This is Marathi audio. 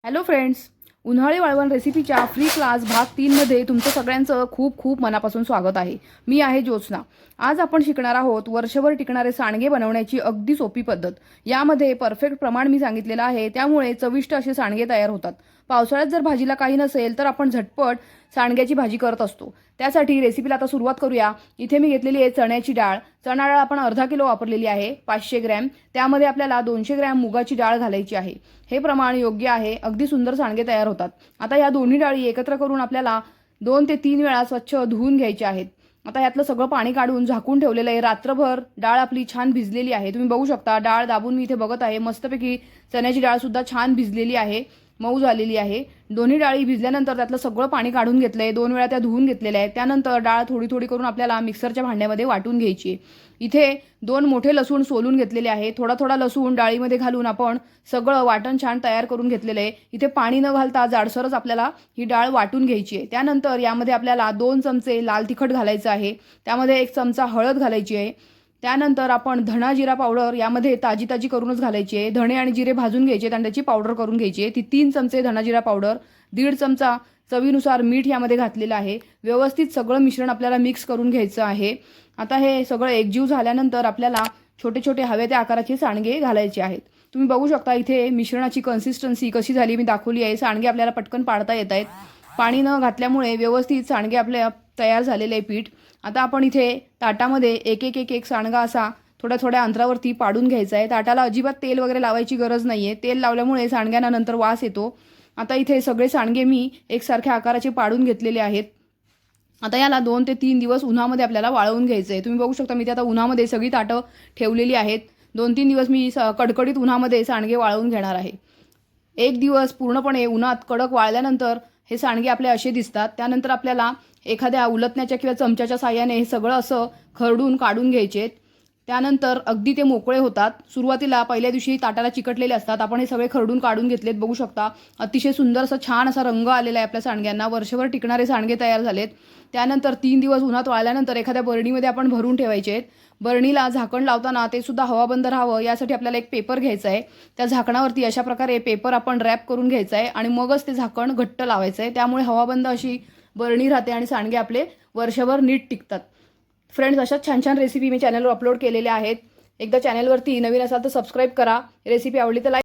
हॅलो फ्रेंड्स, उन्हाळी वाळवण रेसिपीच्या फ्री क्लास भाग 3 मध्ये तुमचं सगळ्यांचं खूप खूप मनापासून स्वागत आहे। मी आहे ज्योत्स्ना। आज आपण शिकणार आहोत वर्षभर टिकणारे सांडगे बनवण्याची अगदी सोपी पद्धत। यामध्ये परफेक्ट प्रमाण मी सांगितलेलं आहे, त्यामुळे चविष्ट असे सांडगे तयार होतात। पावसाळ्यात जर भाजीला काही नसेल तर आपण झटपट सांडग्याची भाजी करत असतो। त्यासाठी रेसिपीला आता सुरुवात करूया। इथे मी घेतलेली आहे चण्याची डाळ। चणा डाळ आपण अर्धा किलो वापरलेली आहे, 500 ग्रॅम। त्यामध्ये आपल्याला 200 ग्रॅम मुगाची डाळ घालायची आहे। हे प्रमाण योग्य आहे, अगदी सुंदर सांडगे तयार होतात। आता या दोन्ही डाळी एकत्र करून आपल्याला 2 ते 3 वेळा स्वच्छ धुवून घ्यायचे आहेत। आता यातलं सगळं पाणी काढून झाकून ठेवलेलं आहे। रात्रभर डाळ आपली छान भिजलेली आहे। तुम्ही बघू शकता, डाळ दाबून मी इथे बघत आहे, मस्तपैकी चण्याची डाळ सुद्धा छान भिजलेली आहे, मऊ झालेली आहे। दोन्ही डाळी भिजल्यानंतर त्यातलं सगळं पाणी काढून घेतलंय, 2 वेळा त्या धुवून घेतलेल्या आहेत। त्यानंतर डाळ थोडी थोडी करून आपल्याला मिक्सरच्या भांड्यामध्ये वाटून घ्यायची आहे। इथे 2 मोठे लसूण सोलून घेतलेले आहे। थोडा थोडा लसूण डाळीमध्ये घालून आपण सगळं वाटण छान तयार करून घेतलेलं आहे। इथे पाणी न घालता जाडसरच आपल्याला ही डाळ वाटून घ्यायची आहे। त्यानंतर यामध्ये आपल्याला 2 चमचे लाल तिखट घालायचं आहे, त्यामध्ये 1 चमचा हळद घालायची आहे। त्यानंतर आपण धणा जिरा पावडर यामध्ये ताजी ताजी करूनच घालायची आहे। धणे आणि जिरे भाजून घ्यायचे आणि त्याची पावडर करून घ्यायची आहे। ती 3 चमचे धणा जिरा पावडर, 1.5 चमचा चवीनुसार मीठ यामध्ये घातलेलं आहे। व्यवस्थित सगळं मिश्रण आपल्याला मिक्स करून घ्यायचं आहे। आता हे सगळं एकजीव झाल्यानंतर आपल्याला छोटे छोटे हवे त्या आकाराचे सांडगे घालायचे आहेत। तुम्ही बघू शकता इथे मिश्रणाची कन्सिस्टन्सी कशी झाली मी दाखवली आहे। सांडगे आपल्याला पटकन पाडता येत आहेत। पाणी न घातल्यामुळे व्यवस्थित सांडगे आपले तयार झालेले आहे पीठ। आता आपण इथे ताटामध्ये एक एक एक एक सांडगा असा थोड्या थोड्या अंतरावरती पाडून घ्यायचा आहे। ताटाला अजिबात तेल वगैरे लावायची गरज नाहीये, तेल लावल्यामुळे सांडग्यांना नंतर वास येतो। आता इथे सगळे सांडगे मी एकसारख्या आकाराचे पाडून घेतलेले आहेत। आता याला 2 ते 3 दिवस उन्हामध्ये आपल्याला वाळवून घ्यायचं आहे। तुम्ही बघू शकता मी ते आता उन्हामध्ये सगळी ताटं ठेवलेली आहेत। 2-3 दिवस मी कडकडीत उन्हामध्ये सांडगे वाळवून घेणार आहे। 1 दिवस पूर्णपणे उन्हात कडक वाळल्यानंतर हे सांडगे आपले असे दिसतात। त्यानंतर आपल्याला एखाद्या उलटण्याच्या किंवा चमच्याच्या साहाय्याने हे सगळं असं खरडून काढून घ्यायचे। त्यानंतर अगदी ते मोकळे होतात। सुरुवातीला पहिल्या दिवशी ताटाला चिकटलेले असतात। आपण हे सगळे खरडून काढून घेतलेत, बघू शकता। अतिशय सुंदर असं छान असा रंग आलेला आहे आपल्या सांडग्यांना। वर्षभर टिकणारे सांडगे तयार झालेत। त्यानंतर 3 दिवस उन्हात वाळल्यानंतर एखाद्या बरणीमध्ये आपण भरून ठेवायचे आहेत। बरणीला झाकण लावताना ते सुद्धा हवाबंद राहावं यासाठी आपल्याला एक पेपर घ्यायचा आहे। त्या झाकणावरती अशा प्रकारे पेपर आपण रॅप करून घ्यायचा आहे आणि मगच ते झाकण घट्ट लावायचं आहे। त्यामुळे हवाबंद अशी बरणी राहते आणि सांडगे आपले वर्षभर नीट टिकतात। फ्रेंड्स, अशाच छान छान रेसिपी मी चॅनलवर अपलोड केलेल्या आहेत। एकदा चॅनलवरती नवीन असाल तर सबस्क्राईब करा। रेसिपी आवडली तर लाईक